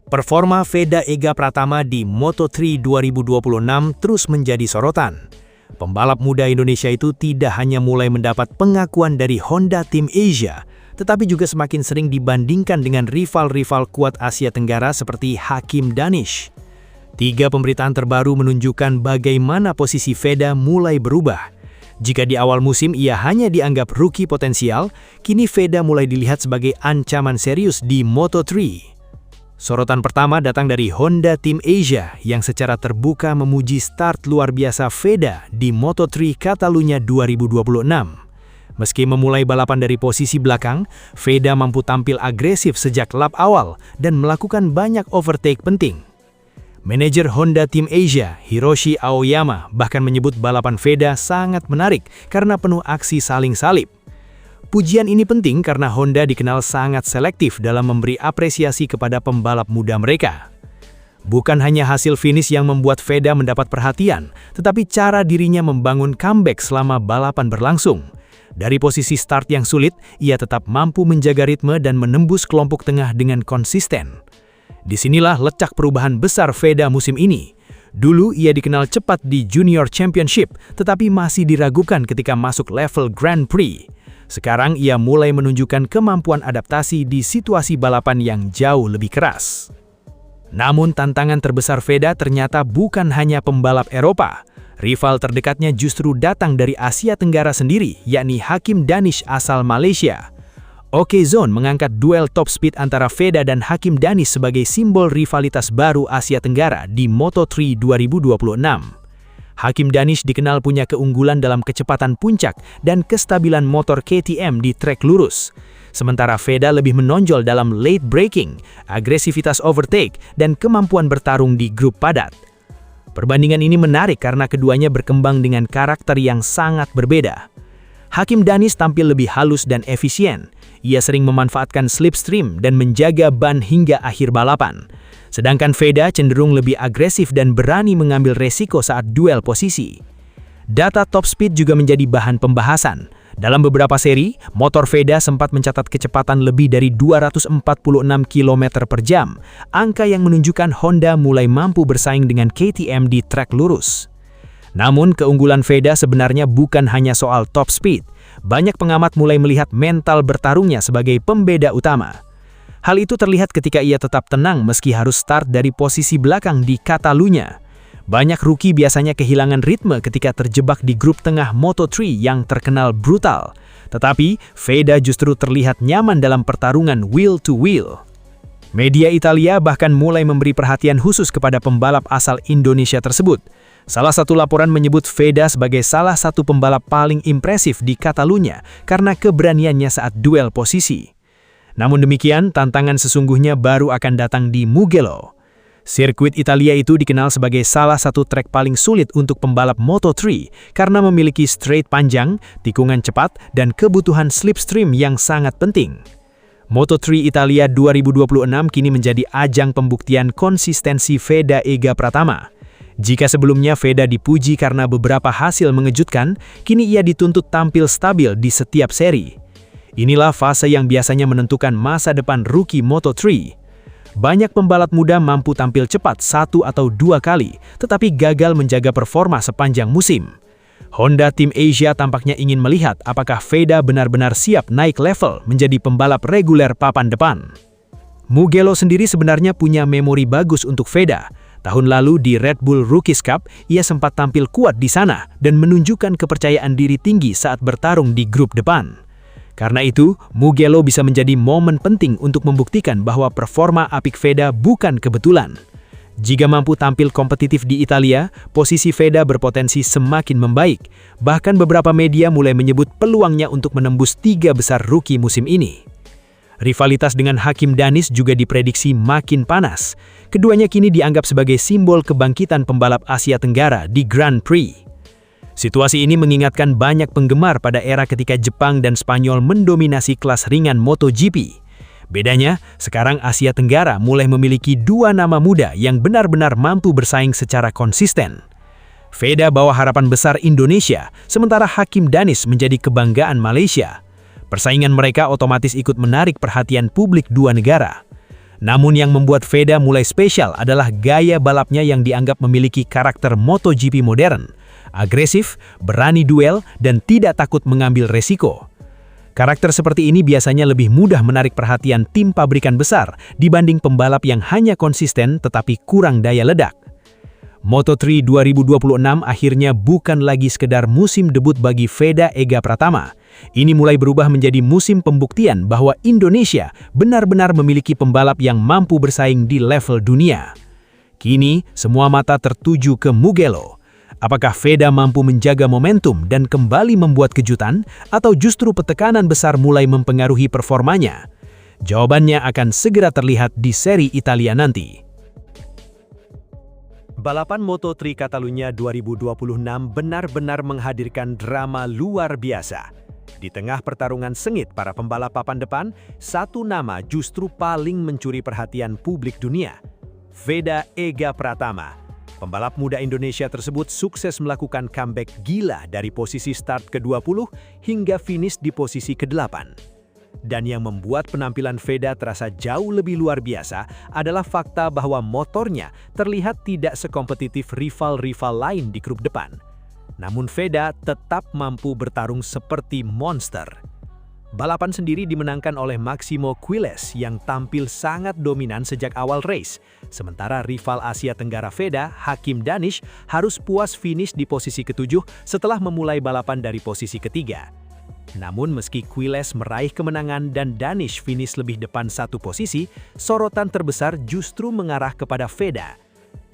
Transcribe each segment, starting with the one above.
Performa Veda Ega Pratama di Moto3 2026 terus menjadi sorotan. Pembalap muda Indonesia itu tidak hanya mulai mendapat pengakuan dari Honda Team Asia, tetapi juga semakin sering dibandingkan dengan rival-rival kuat Asia Tenggara seperti Hakim Danish. 3 pemberitaan terbaru menunjukkan bagaimana posisi Veda mulai berubah. Jika di awal musim ia hanya dianggap rookie potensial, kini Veda mulai dilihat sebagai ancaman serius di Moto3. Sorotan pertama datang dari Honda Team Asia yang secara terbuka memuji start luar biasa Veda di Moto3 Catalunya 2026. Meski memulai balapan dari posisi belakang, Veda mampu tampil agresif sejak lap awal dan melakukan banyak overtake penting. Manajer Honda Team Asia, Hiroshi Aoyama, bahkan menyebut balapan Veda sangat menarik karena penuh aksi saling salip. Pujian ini penting karena Honda dikenal sangat selektif dalam memberi apresiasi kepada pembalap muda mereka. Bukan hanya hasil finish yang membuat Veda mendapat perhatian, tetapi cara dirinya membangun comeback selama balapan berlangsung. Dari posisi start yang sulit, ia tetap mampu menjaga ritme dan menembus kelompok tengah dengan konsisten. Disinilah letak perubahan besar Veda musim ini. Dulu ia dikenal cepat di Junior Championship, tetapi masih diragukan ketika masuk level Grand Prix. Sekarang ia mulai menunjukkan kemampuan adaptasi di situasi balapan yang jauh lebih keras. Namun tantangan terbesar Veda ternyata bukan hanya pembalap Eropa. Rival terdekatnya justru datang dari Asia Tenggara sendiri, yakni Hakim Danish asal Malaysia. Okezone mengangkat duel top speed antara Veda dan Hakim Danish sebagai simbol rivalitas baru Asia Tenggara di Moto3 2026. Hakim Danish dikenal punya keunggulan dalam kecepatan puncak dan kestabilan motor KTM di trek lurus. Sementara Veda lebih menonjol dalam late braking, agresivitas overtake, dan kemampuan bertarung di grup padat. Perbandingan ini menarik karena keduanya berkembang dengan karakter yang sangat berbeda. Hakim Danish tampil lebih halus dan efisien. Ia sering memanfaatkan slipstream dan menjaga ban hingga akhir balapan. Sedangkan Veda cenderung lebih agresif dan berani mengambil resiko saat duel posisi. Data top speed juga menjadi bahan pembahasan. Dalam beberapa seri, motor Veda sempat mencatat kecepatan lebih dari 246 km per jam, angka yang menunjukkan Honda mulai mampu bersaing dengan KTM di trek lurus. Namun, keunggulan Veda sebenarnya bukan hanya soal top speed. Banyak pengamat mulai melihat mental bertarungnya sebagai pembeda utama. Hal itu terlihat ketika ia tetap tenang meski harus start dari posisi belakang di Catalunya. Banyak rookie biasanya kehilangan ritme ketika terjebak di grup tengah Moto3 yang terkenal brutal. Tetapi, Veda justru terlihat nyaman dalam pertarungan wheel to wheel. Media Italia bahkan mulai memberi perhatian khusus kepada pembalap asal Indonesia tersebut. Salah satu laporan menyebut Veda sebagai salah satu pembalap paling impresif di Catalunya karena keberaniannya saat duel posisi. Namun demikian, tantangan sesungguhnya baru akan datang di Mugello. Sirkuit Italia itu dikenal sebagai salah satu trek paling sulit untuk pembalap Moto3 karena memiliki straight panjang, tikungan cepat, dan kebutuhan slipstream yang sangat penting. Moto3 Italia 2026 kini menjadi ajang pembuktian konsistensi Veda Ega Pratama. Jika sebelumnya Veda dipuji karena beberapa hasil mengejutkan, kini ia dituntut tampil stabil di setiap seri. Inilah fase yang biasanya menentukan masa depan rookie Moto3. Banyak pembalap muda mampu tampil cepat 1 atau 2 kali, tetapi gagal menjaga performa sepanjang musim. Honda Team Asia tampaknya ingin melihat apakah Veda benar-benar siap naik level menjadi pembalap reguler papan depan. Mugello sendiri sebenarnya punya memori bagus untuk Veda. Tahun lalu di Red Bull Rookies Cup, ia sempat tampil kuat di sana dan menunjukkan kepercayaan diri tinggi saat bertarung di grup depan. Karena itu, Mugello bisa menjadi momen penting untuk membuktikan bahwa performa apik Veda bukan kebetulan. Jika mampu tampil kompetitif di Italia, posisi Veda berpotensi semakin membaik. Bahkan beberapa media mulai menyebut peluangnya untuk menembus 3 besar rookie musim ini. Rivalitas dengan Hakim Danish juga diprediksi makin panas. Keduanya kini dianggap sebagai simbol kebangkitan pembalap Asia Tenggara di Grand Prix. Situasi ini mengingatkan banyak penggemar pada era ketika Jepang dan Spanyol mendominasi kelas ringan MotoGP. Bedanya, sekarang Asia Tenggara mulai memiliki 2 nama muda yang benar-benar mampu bersaing secara konsisten. Veda bawa harapan besar Indonesia, sementara Hakim Danish menjadi kebanggaan Malaysia. Persaingan mereka otomatis ikut menarik perhatian publik 2 negara. Namun yang membuat Veda mulai spesial adalah gaya balapnya yang dianggap memiliki karakter MotoGP modern, agresif, berani duel, dan tidak takut mengambil resiko. Karakter seperti ini biasanya lebih mudah menarik perhatian tim pabrikan besar dibanding pembalap yang hanya konsisten tetapi kurang daya ledak. Moto3 2026 akhirnya bukan lagi sekedar musim debut bagi Veda Ega Pratama. Ini mulai berubah menjadi musim pembuktian bahwa Indonesia benar-benar memiliki pembalap yang mampu bersaing di level dunia. Kini, semua mata tertuju ke Mugello. Apakah Veda mampu menjaga momentum dan kembali membuat kejutan, atau justru petekanan besar mulai mempengaruhi performanya? Jawabannya akan segera terlihat di seri Italia nanti. Balapan Moto3 Catalunya 2026 benar-benar menghadirkan drama luar biasa. Di tengah pertarungan sengit para pembalap papan depan, satu nama justru paling mencuri perhatian publik dunia. Veda Ega Pratama. Pembalap muda Indonesia tersebut sukses melakukan comeback gila dari posisi start ke-20 hingga finish di posisi ke-8. Dan yang membuat penampilan Veda terasa jauh lebih luar biasa adalah fakta bahwa motornya terlihat tidak sekompetitif rival-rival lain di grup depan. Namun Veda tetap mampu bertarung seperti monster. Balapan sendiri dimenangkan oleh Máximo Quilles yang tampil sangat dominan sejak awal race. Sementara rival Asia Tenggara Veda, Hakim Danish, harus puas finish di posisi ke-7 setelah memulai balapan dari posisi ketiga. Namun meski Quilles meraih kemenangan dan Danish finish lebih depan satu posisi, sorotan terbesar justru mengarah kepada Veda.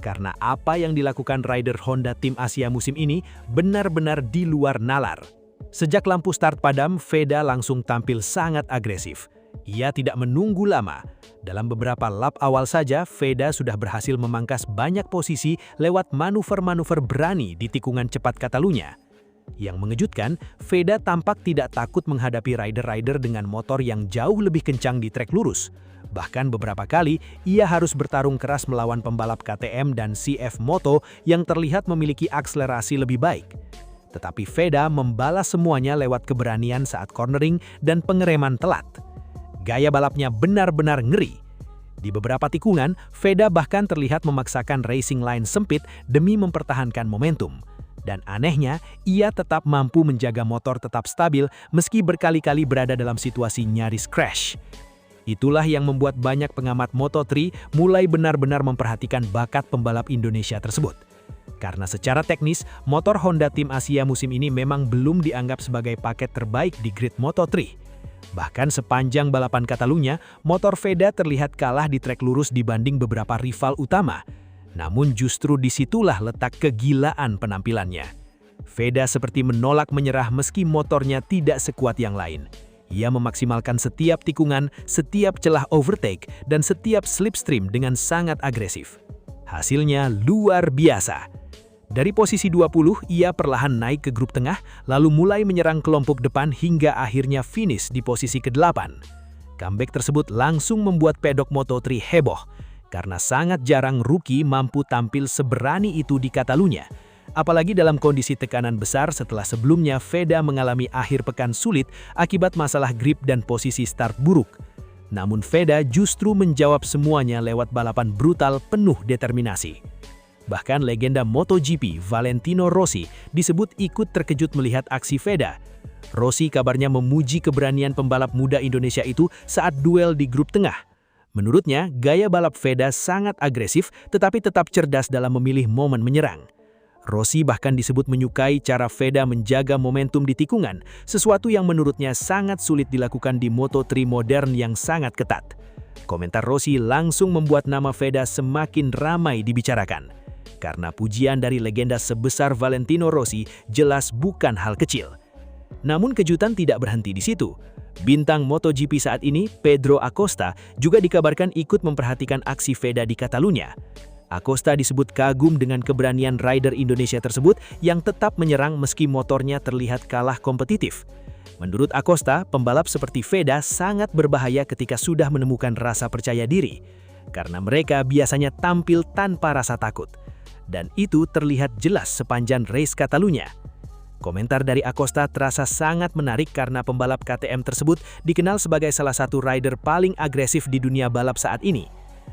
Karena apa yang dilakukan rider Honda Tim Asia musim ini benar-benar di luar nalar. Sejak lampu start padam, Veda langsung tampil sangat agresif. Ia tidak menunggu lama. Dalam beberapa lap awal saja, Veda sudah berhasil memangkas banyak posisi lewat manuver-manuver berani di tikungan cepat Catalunya. Yang mengejutkan, Veda tampak tidak takut menghadapi rider-rider dengan motor yang jauh lebih kencang di trek lurus. Bahkan beberapa kali, ia harus bertarung keras melawan pembalap KTM dan CF Moto yang terlihat memiliki akselerasi lebih baik. Tetapi Veda membalas semuanya lewat keberanian saat cornering dan pengereman telat. Gaya balapnya benar-benar ngeri. Di beberapa tikungan, Veda bahkan terlihat memaksakan racing line sempit demi mempertahankan momentum. Dan anehnya, ia tetap mampu menjaga motor tetap stabil meski berkali-kali berada dalam situasi nyaris crash. Itulah yang membuat banyak pengamat Moto3 mulai benar-benar memperhatikan bakat pembalap Indonesia tersebut. Karena secara teknis, motor Honda Tim Asia musim ini memang belum dianggap sebagai paket terbaik di grid Moto3. Bahkan sepanjang balapan Catalunya, motor Veda terlihat kalah di trek lurus dibanding beberapa rival utama. Namun justru disitulah letak kegilaan penampilannya. Veda seperti menolak menyerah meski motornya tidak sekuat yang lain. Ia memaksimalkan setiap tikungan, setiap celah overtake, dan setiap slipstream dengan sangat agresif. Hasilnya luar biasa. Dari posisi 20, ia perlahan naik ke grup tengah, lalu mulai menyerang kelompok depan hingga akhirnya finish di posisi ke-8. Comeback tersebut langsung membuat pedok Moto3 heboh, karena sangat jarang rookie mampu tampil seberani itu di Catalunya. Apalagi dalam kondisi tekanan besar setelah sebelumnya Veda mengalami akhir pekan sulit akibat masalah grip dan posisi start buruk. Namun Veda justru menjawab semuanya lewat balapan brutal penuh determinasi. Bahkan legenda MotoGP Valentino Rossi disebut ikut terkejut melihat aksi Veda. Rossi kabarnya memuji keberanian pembalap muda Indonesia itu saat duel di grup tengah. Menurutnya, gaya balap Veda sangat agresif tetapi tetap cerdas dalam memilih momen menyerang. Rossi bahkan disebut menyukai cara Veda menjaga momentum di tikungan, sesuatu yang menurutnya sangat sulit dilakukan di Moto3 modern yang sangat ketat. Komentar Rossi langsung membuat nama Veda semakin ramai dibicarakan. Karena pujian dari legenda sebesar Valentino Rossi jelas bukan hal kecil. Namun kejutan tidak berhenti di situ. Bintang MotoGP saat ini, Pedro Acosta, juga dikabarkan ikut memperhatikan aksi Veda di Catalunya. Acosta disebut kagum dengan keberanian rider Indonesia tersebut yang tetap menyerang meski motornya terlihat kalah kompetitif. Menurut Acosta, pembalap seperti Veda sangat berbahaya ketika sudah menemukan rasa percaya diri, karena mereka biasanya tampil tanpa rasa takut. Dan itu terlihat jelas sepanjang race Catalunya. Komentar dari Acosta terasa sangat menarik karena pembalap KTM tersebut dikenal sebagai salah satu rider paling agresif di dunia balap saat ini.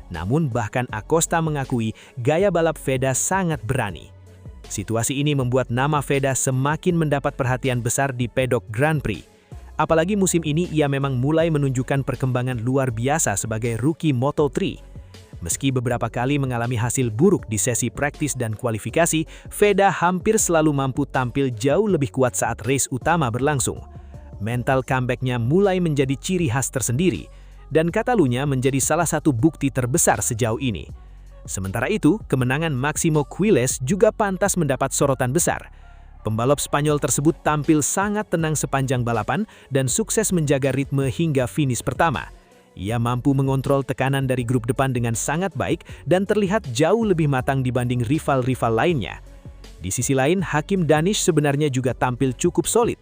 Namun bahkan Acosta mengakui gaya balap Veda sangat berani. Situasi ini membuat nama Veda semakin mendapat perhatian besar di pedok Grand Prix. Apalagi musim ini ia memang mulai menunjukkan perkembangan luar biasa sebagai rookie Moto3. Meski beberapa kali mengalami hasil buruk di sesi praktis dan kualifikasi, Veda hampir selalu mampu tampil jauh lebih kuat saat race utama berlangsung. Mental comeback-nya mulai menjadi ciri khas tersendiri, dan Catalunya menjadi salah satu bukti terbesar sejauh ini. Sementara itu, kemenangan Máximo Quilles juga pantas mendapat sorotan besar. Pembalap Spanyol tersebut tampil sangat tenang sepanjang balapan dan sukses menjaga ritme hingga finish pertama. Ia mampu mengontrol tekanan dari grup depan dengan sangat baik dan terlihat jauh lebih matang dibanding rival-rival lainnya. Di sisi lain, Hakim Danish sebenarnya juga tampil cukup solid.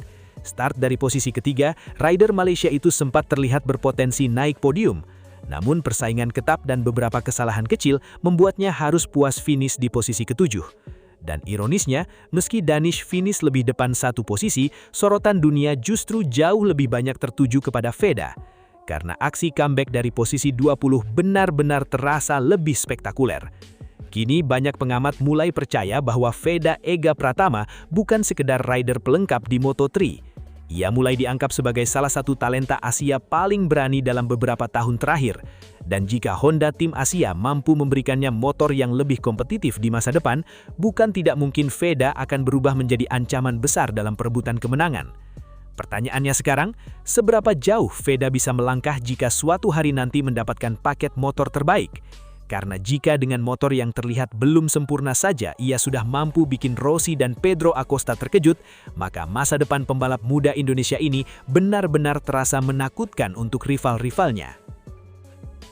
Start dari posisi ketiga, rider Malaysia itu sempat terlihat berpotensi naik podium. Namun persaingan ketat dan beberapa kesalahan kecil membuatnya harus puas finish di posisi ketujuh. Dan ironisnya, meski Danish finish lebih depan satu posisi, sorotan dunia justru jauh lebih banyak tertuju kepada Veda. Karena aksi comeback dari posisi 20 benar-benar terasa lebih spektakuler. Kini banyak pengamat mulai percaya bahwa Veda Ega Pratama bukan sekedar rider pelengkap di Moto3. Ia mulai dianggap sebagai salah satu talenta Asia paling berani dalam beberapa tahun terakhir. Dan jika Honda Tim Asia mampu memberikannya motor yang lebih kompetitif di masa depan, bukan tidak mungkin Veda akan berubah menjadi ancaman besar dalam perebutan kemenangan. Pertanyaannya sekarang, seberapa jauh Veda bisa melangkah jika suatu hari nanti mendapatkan paket motor terbaik? Karena jika dengan motor yang terlihat belum sempurna saja ia sudah mampu bikin Rossi dan Pedro Acosta terkejut, maka masa depan pembalap muda Indonesia ini benar-benar terasa menakutkan untuk rival-rivalnya.